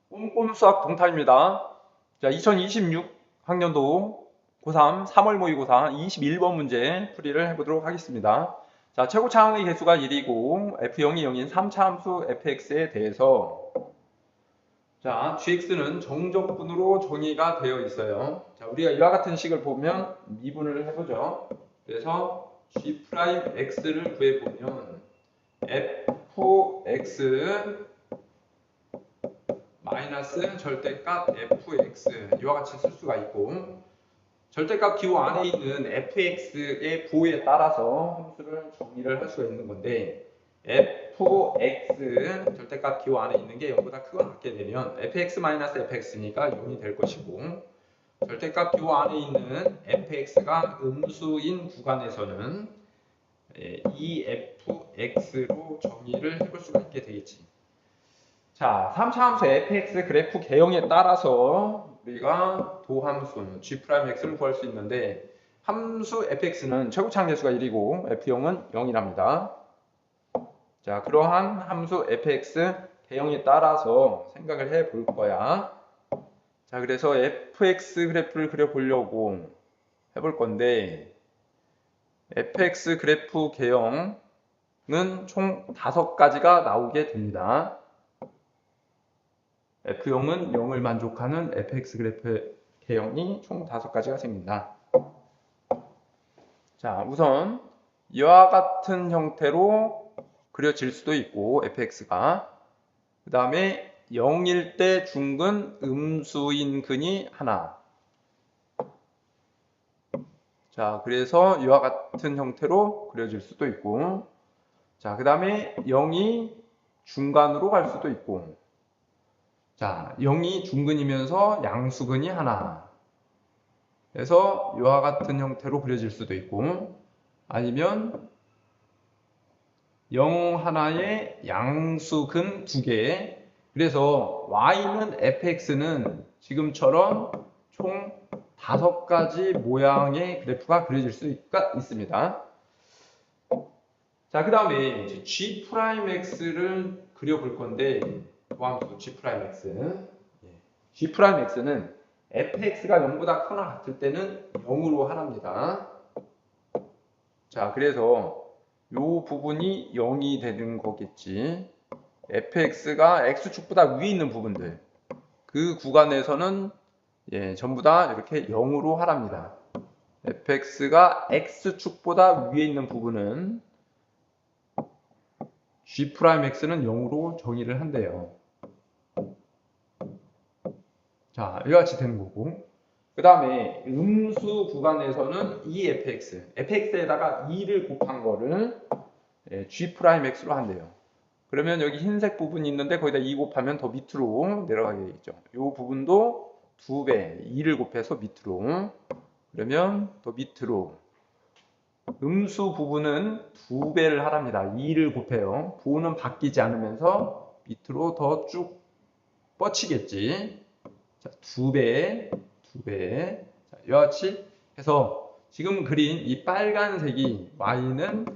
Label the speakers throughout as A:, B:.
A: 꼼꼼 수학 동탐입니다. 자, 2026학년도 고3 3월 모의고사 21번 문제 풀이를 해보도록 하겠습니다. 자, 최고차항의 개수가 1이고 f0이 0인 3차 함수 fx에 대해서 자, gx는 정적분으로 정의가 되어 있어요. 자, 우리가 이와 같은 식을 보면 미분을 해보죠. 그래서 g'x를 구해보면 fx 마이너스 절대값 fx 이와 같이 쓸 수가 있고, 절대값 기호 안에 있는 fx의 부호에 따라서 함수를 정의를 할 수가 있는 건데, fx 절대값 기호 안에 있는 게 0보다 크거나 같게 되면 fx-fx니까 0이 될 것이고, 절대값 기호 안에 있는 fx가 음수인 구간에서는 이 fx로 정의를 해볼 수가 있게 되겠지. 자, 3차 함수 fx 그래프 개형에 따라서 우리가 도함수 g'x를 구할 수 있는데, 함수 fx는 최고차항 개수가 1이고 f0은 0이랍니다. 자, 그러한 함수 fx 개형에 따라서 생각을 해 볼 거야. 자, 그래서 fx 그래프를 그려보려고 해볼 건데, fx 그래프 개형은 총 5가지가 나오게 됩니다. F0은 0을 만족하는 fx 그래프 개형이 총 5가지가 생긴다. 자, 우선 이와 같은 형태로 그려질 수도 있고 fx가, 그 다음에 0일 때 중근 음수인 근이 하나. 자, 그래서 이와 같은 형태로 그려질 수도 있고, 자, 그 다음에 0이 중간으로 갈 수도 있고, 자, 0이 중근이면서 양수근이 하나. 그래서 이와 같은 형태로 그려질 수도 있고, 아니면 0 하나에 양수근 2개. 그래서 y는 fx는 지금처럼 총 5가지 모양의 그래프가 그려질 수가 있습니다. 자, 그 다음에 g'x를 그려볼 건데, 도함수 g'x. g'x는 fx가 0보다 크거나 같을 때는 0으로 하랍니다. 자, 그래서 이 부분이 0이 되는 거겠지. fx가 x축보다 위에 있는 부분들, 그 구간에서는 전부 다 이렇게 0으로 하랍니다. fx가 x축보다 위에 있는 부분은 g'x는 0으로 정의를 한대요. 자, 이와 같이 되는 거고, 그 다음에 음수 구간에서는 이 fx에다가 2를 곱한 거를 g'x로 한대요. 그러면 여기 흰색 부분이 있는데 거기다 2 곱하면 더 밑으로 내려가게 되겠죠. 이 부분도 2배, 2를 곱해서 밑으로, 그러면 더 밑으로. 음수 부분은 2배를 하랍니다. 2를 곱해요. 부호는 바뀌지 않으면서 밑으로 더 쭉 뻗치겠지. 자, 2배, 2배. 자, 이와 같이 해서 지금 그린 이 빨간색이 y는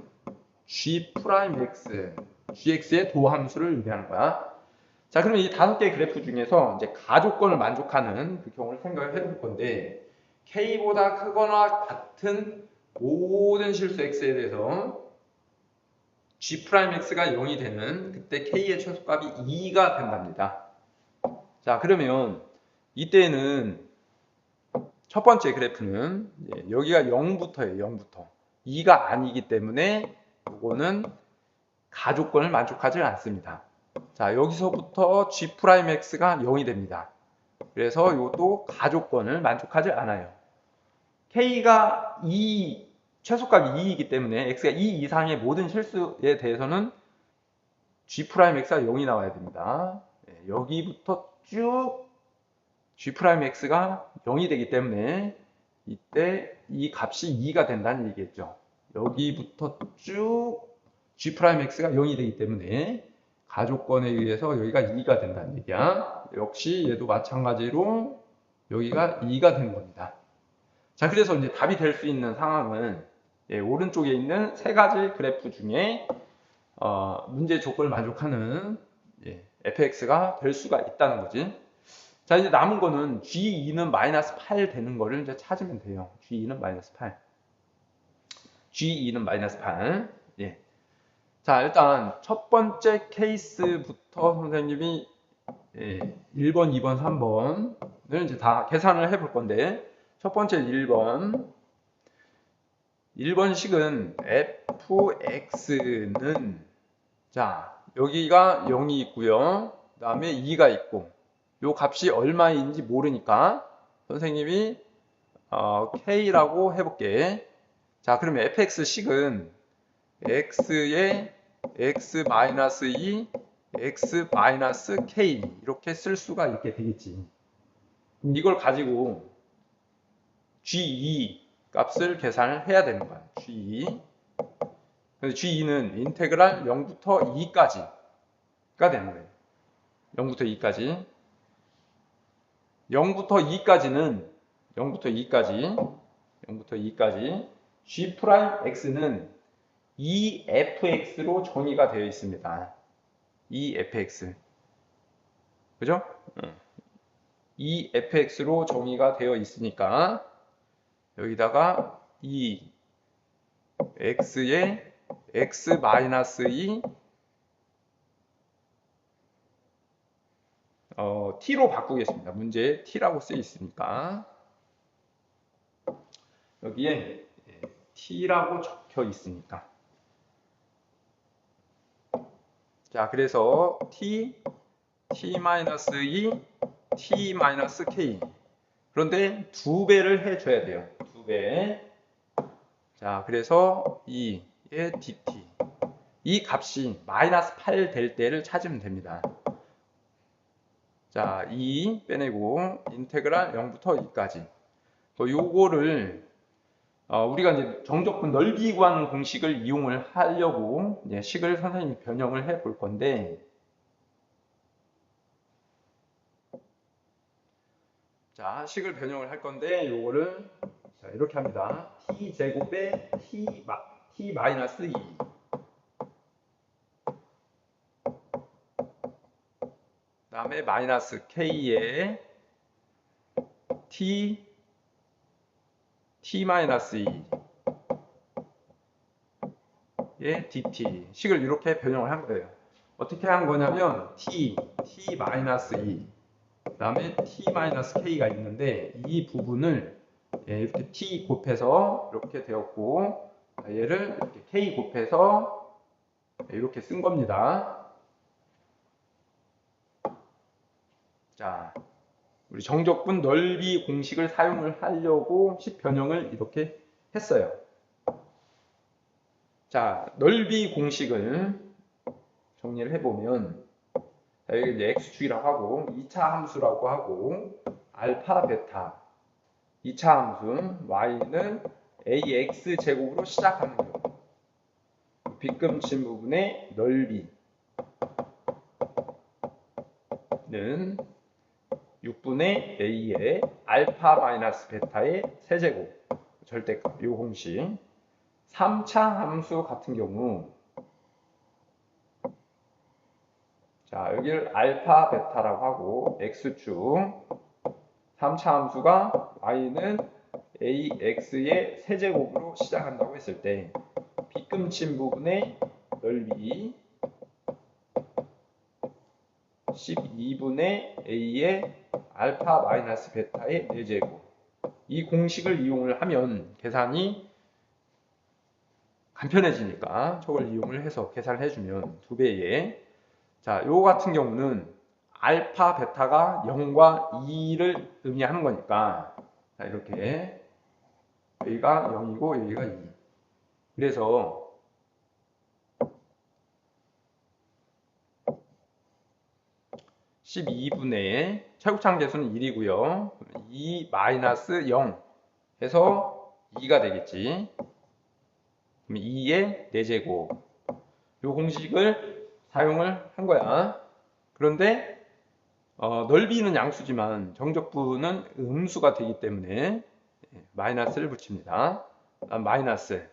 A: g'x, gx의 도함수를 의미하는 거야. 자, 그럼 이 5개의 그래프 중에서 이제 가조건을 만족하는 그 경우를 생각을 해볼 건데, k보다 크거나 같은 모든 실수 x에 대해서 g'x가 0이 되는 그때 k의 최소값이 2가 된답니다. 자, 그러면 이때는 첫 번째 그래프는 여기가 0부터예요. 0부터. 2가 아니기 때문에 이거는 가조건을 만족하지 않습니다. 자, 여기서부터 g'x가 0이 됩니다. 그래서 이것도 가조건을 만족하지 않아요. k가 2, 최소값이 2이기 때문에 x가 2 이상의 모든 실수에 대해서는 g'x가 0이 나와야 됩니다. 여기부터 쭉 g'x가 0이 되기 때문에 이때 이 값이 2가 된다는 얘기겠죠. 여기부터 쭉 g'x가 0이 되기 때문에 가조건에 의해서 여기가 2가 된다는 얘기야. 역시 얘도 마찬가지로 여기가 2가 되는 겁니다. 자, 그래서 이제 답이 될 수 있는 상황은 오른쪽에 있는 3가지 그래프 중에 문제 조건을 만족하는 fx가 될 수가 있다는 거지. 자, 이제 남은 거는 g2는 마이너스 8 되는 거를 이제 찾으면 돼요. g2는 마이너스 8. g2는 마이너스 8. 예. 자, 일단 첫 번째 케이스부터 선생님이 1번, 2번, 3번을 이제 다 계산을 해볼 건데, 첫 번째 1번식은 fx는, 자, 여기가 0이 있고요. 그 다음에 2가 있고, 요 값이 얼마인지 모르니까 선생님이 k라고 해볼게. 자, 그러면 fx식은 x에 x-2, x-k 이렇게 쓸 수가 있게 되겠지. 그럼 이걸 가지고 g2 값을 계산을 해야 되는 거야. g2. 그래서 g2는 인테그랄 0부터 2까지가 되는 거예요. 0부터 2까지. 0부터 2까지 g 프라임 x는 EFX로 정의가 되어 있습니다. EFX. 그죠? EFX로 정의가 되어 있으니까 여기다가 X에 X-2 T로 바꾸겠습니다. 문제에 T라고 쓰여 있으니까 여기에 T라고 적혀 있으니까. 자, 그래서 T, T-2, T-K. 그런데 2배를 해줘야 돼요. 2배. 자, 그래서 2의 dt. 이 값이 마이너스 8 될 때를 찾으면 됩니다. 자, 2 빼내고 인테그랄 0부터 2까지. 요거를 우리가 이제 정적분 넓이 구하는 공식을 이용을 하려고 이제 식을 선생님이 변형을 해 볼 건데, 자, 식을 변형을 할 건데 요거를 자, 이렇게 합니다. t 제곱에 t 마이너스 2. 그다음에 마이너스 k에 t 마이너스 2의 dt 식을 이렇게 변형을 한 거예요. 어떻게 한 거냐면 t 마이너스 2 그다음에 t 마이너스 k가 있는데 이 부분을 이렇게 t 곱해서 이렇게 되었고 얘를 이렇게 k 곱해서 이렇게 쓴 겁니다. 자, 우리 정적분 넓이 공식을 사용을 하려고 식 변형을 이렇게 했어요. 자, 넓이 공식을 정리를 해보면, 자, 여기 이제 x축이라고 하고 2차 함수라고 하고 알파, 베타 2차 함수 y는 ax 제곱으로 시작하는 경우 빗금친 부분의 넓이는 6분의 a의 알파 마이너스 베타의 세제곱 절대값 이 공식. 3차 함수 같은 경우 자, 여기를 알파 베타라고 하고 x축 3차 함수가 y는 ax의 세제곱으로 시작한다고 했을 때 빗금친 부분의 넓이 12분의 a의 알파 마이너스 베타의 4제곱. 이 공식을 이용을 하면 계산이 간편해지니까 저걸 이용을 해서 계산을 해주면 2배에 자, 요 같은 경우는 알파 베타가 0과 2를 의미하는 거니까 자, 이렇게 여기가 0이고 여기가 2. 그래서 12분의 최고차항 계수는 1이고요. 2 마이너스 0 해서 2가 되겠지. 그럼 2의 4제곱. 이 공식을 사용을 한 거야. 그런데 넓이는 양수지만 정적분은 음수가 되기 때문에 마이너스를 붙입니다. 마이너스.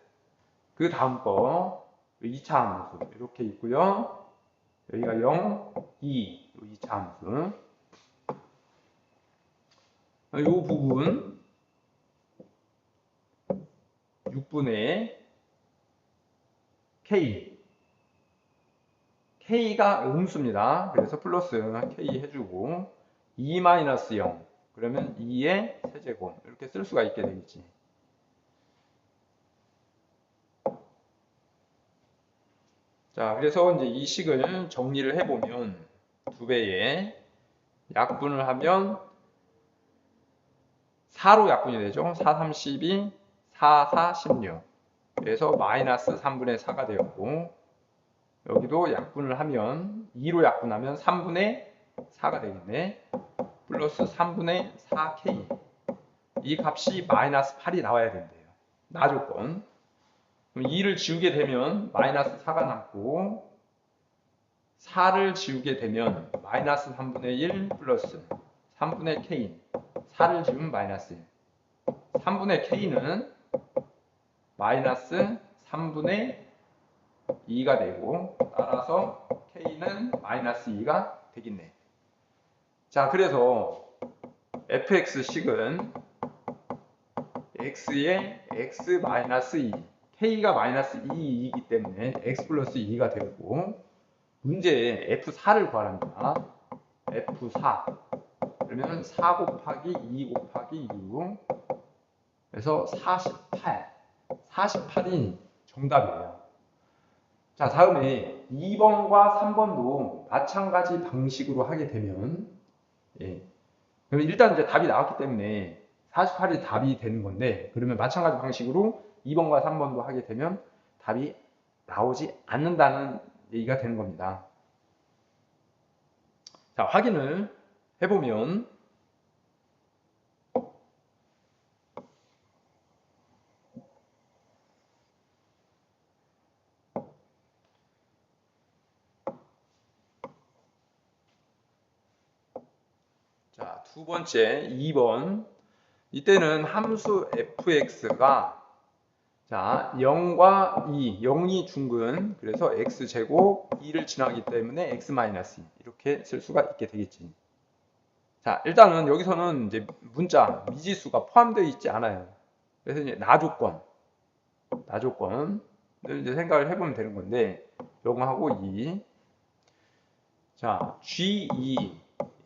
A: 그 다음 거 2차 함수 이렇게 있고요. 여기가 0, 2. 또 2차 함수. 이 부분 6분의 k. k가 음수입니다. 그래서 플러스 k 해주고 2-0 그러면 2의 세제곱 이렇게 쓸 수가 있게 되겠지. 자, 그래서 이제 이 식을 정리를 해보면 2배에 약분을 하면 4로 약분이 되죠. 4, 32, 4, 4, 16. 그래서 마이너스 3분의 4가 되었고, 여기도 약분을 하면 2로 약분하면 3분의 4가 되겠네. 플러스 3분의 4k. 이 값이 마이너스 8이 나와야 된대요. 나조건. 그럼 2를 지우게 되면 마이너스 4가 남고 4를 지우게 되면 마이너스 3분의 1 플러스 3분의 k. 4를 지우면 마이너스 1. 3분의 k는 마이너스 3분의 2가 되고 따라서 k는 마이너스 2가 되겠네. 자, 그래서 fx식은 x의 x 마이너스 2, k가 마이너스 2이기 때문에 x 플러스 2가 되고 문제에 f4를 구하랍니다. f4 그러면 4 곱하기 2 곱하기 6 그래서 48이 정답이에요. 자, 다음에 2번과 3번도 마찬가지 방식으로 하게 되면 그러면 일단 이제 답이 나왔기 때문에 48이 답이 되는 건데 그러면 마찬가지 방식으로 2번과 3번도 하게 되면 답이 나오지 않는다는 얘기가 되는 겁니다. 자, 확인을 해보면 자, 두 번째 2번 이때는 함수 fx가 자, 0과 2, 0이 중근 그래서 x제곱 2를 지나기 때문에 x-2 이렇게 쓸 수가 있게 되겠지. 자, 일단은 여기서는 이제 문자 미지수가 포함되어 있지 않아요. 그래서 이제 나조건을 이제 생각을 해보면 되는 건데 0하고 2. 자, g2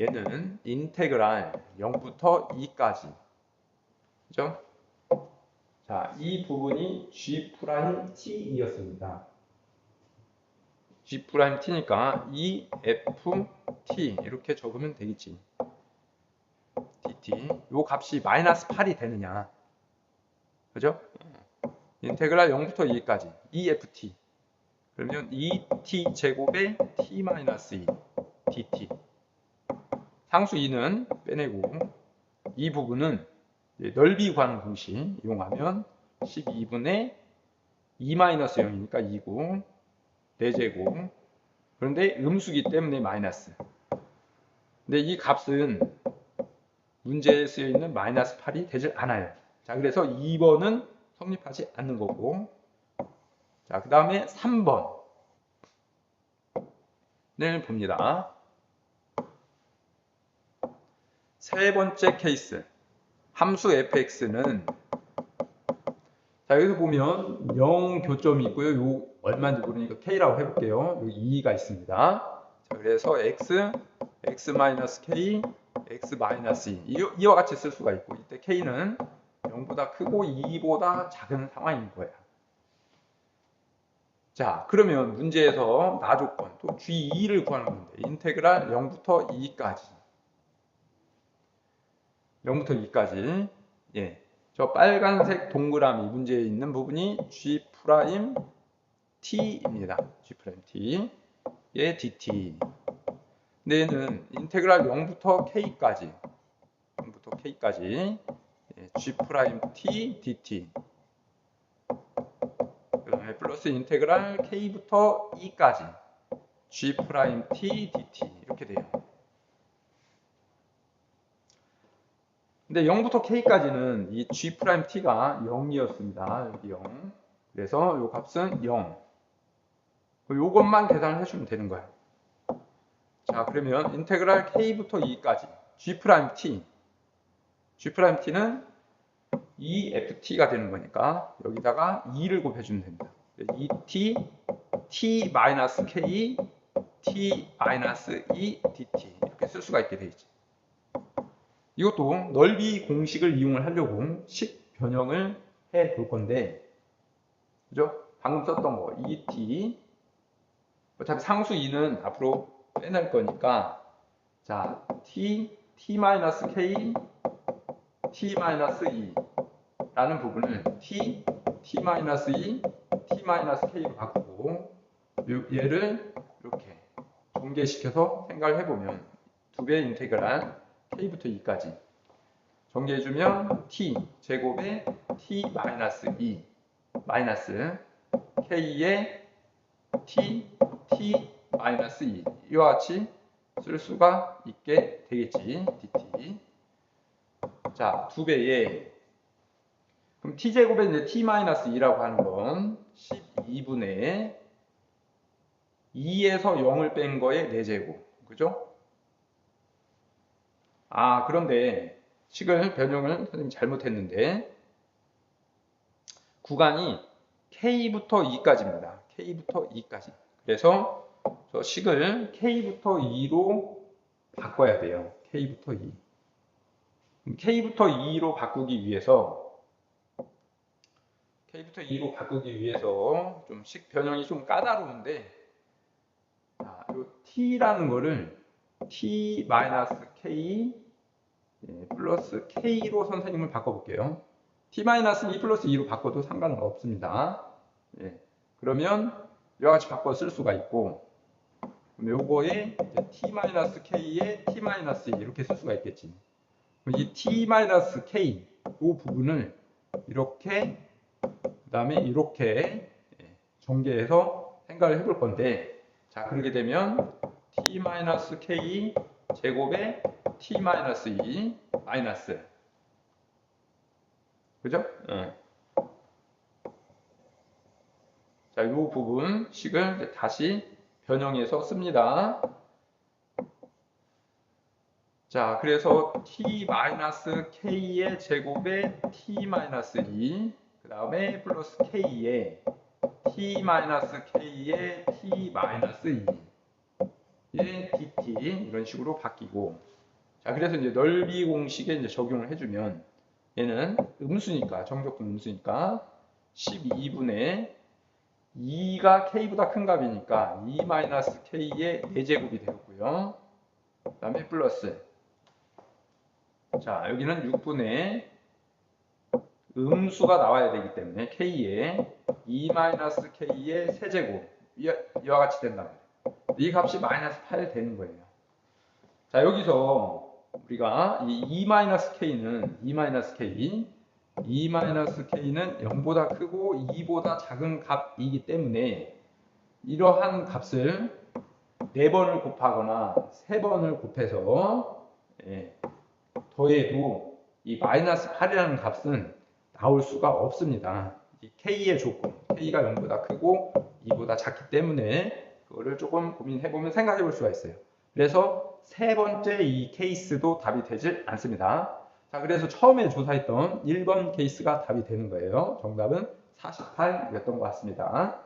A: 얘는 인테그랄 0부터 2까지 그죠? 자, 이 부분이 G'T이었습니다. G'T니까 EFT 이렇게 적으면 되겠지. DT. 요 값이 마이너스 8이 되느냐. 그죠? 인테그랄 0부터 2까지 EFT. 그러면 ET 제곱에 T-2 DT. 상수 2는 빼내고 이 부분은 넓이 구하는 공식 이용하면 12분의 2-0이니까 2고 4제곱 그런데 음수기 때문에 마이너스 근데 이 값은 문제에 쓰여 있는 마이너스 8이 되질 않아요. 자, 그래서 2번은 성립하지 않는 거고 자, 그 다음에 3번을 봅니다. 세 번째 케이스 함수 fx는 자, 여기서 보면 0 교점이 있고요. 요 얼마인지 모르니까 k라고 해볼게요. 여기 2가 있습니다. 자, 그래서 x, x-k, x-2 이와 같이 쓸 수가 있고 이때 k는 0보다 크고 2보다 작은 상황인 거예요. 자, 그러면 문제에서 나조건 또 g2를 구하는 건데 인테그랄 0부터 2까지 0부터 2까지 예. 저 빨간색 동그라미 문제에 있는 부분이 G'T입니다. G'T. 얘 dt. 근데 얘는 인테그랄 0부터 K까지. 0부터 K까지. 예, G'T dt. 그 다음에 플러스 인테그랄 K부터 E까지. G'T dt. 이렇게 돼요. 근데 0부터 K까지는 이 G'T가 0이었습니다. 여기 0. 그래서 이 값은 0. 요것만 계산을 해주면 되는 거야. 자, 그러면 인테그랄 k부터 2까지 G'T. G'T는 2ft가 되는 거니까 여기다가 2를 곱해주면 됩니다. 2t t-k t-2 dt 이렇게 쓸 수가 있게 되어 있죠. 이것도 넓이 공식을 이용을 하려고 식 변형을 해 볼 건데, 그죠? 방금 썼던 거 2t, 어차피 상수 2는 앞으로 빼낼 거니까, 자 t-k t-2 라는 부분을 t, t-2, t-k로 바꾸고 얘를 이렇게 전개시켜서 생각을 해보면 두 배의 인테그랄 k부터 2까지 전개해주면 t 제곱에 t-2 마이너스 k의 t, t-2 이와 같이 쓸 수가 있게 되겠지. dt. 자, 두 배의 그럼 t제곱에 이제 t-2라고 하는 건 12분의 2에서 0을 뺀 거의 4제곱. 그죠? 아, 그런데 식을 변형을 선생님이 잘못했는데 구간이 k부터 2까지입니다. k부터 2까지. 그래서 저 식을 k부터 2로 바꿔야 돼요. k부터 2. k부터 2로 바꾸기 위해서 좀 식 변형이 좀 까다로운데, 요 t라는 거를 t-k 플러스 k로 선생님을 바꿔볼게요. t-2 플러스 2로 바꿔도 상관은 없습니다. 예, 그러면 이와 같이 바꿔 쓸 수가 있고, 요거에 t-k에 t-2 이렇게 쓸 수가 있겠지. 이 t-k 요 부분을 이렇게 그 다음에 이렇게 전개해서 생각을 해볼 건데, 자, 그렇게 되면 t-k 제곱에 t-2 마이너스, 그죠? 자, 이 부분 식을 다시 변형해서 씁니다. 자, 그래서 t-k의 제곱에 t-2 그 다음에 플러스 k의 t-k의 t-2의 dt 이런 식으로 바뀌고, 자, 그래서 이제 넓이 공식에 이제 적용을 해주면 얘는 음수니까, 정적분 음수니까 12분의 2가 k보다 큰 값이니까 2-k의 4제곱이 되었고요. 그 다음에 플러스, 자, 여기는 6분의 음수가 나와야 되기 때문에 k의 2-k의 세제곱 이와 같이 된다. 이 값이 마이너스 8 되는 거예요. 자, 여기서 우리가 이 2-k는 0보다 크고 2보다 작은 값이기 때문에 이러한 값을 4번을 곱하거나 3번을 곱해서 더해도 이 마이너스 8이라는 값은 나올 수가 없습니다. 이 k의 조건, k가 0보다 크고 2보다 작기 때문에 그거를 조금 고민해보면 생각해볼 수가 있어요. 그래서 세 번째 이 케이스도 답이 되질 않습니다. 자, 그래서 처음에 조사했던 1번 케이스가 답이 되는 거예요. 정답은 48이었던 것 같습니다.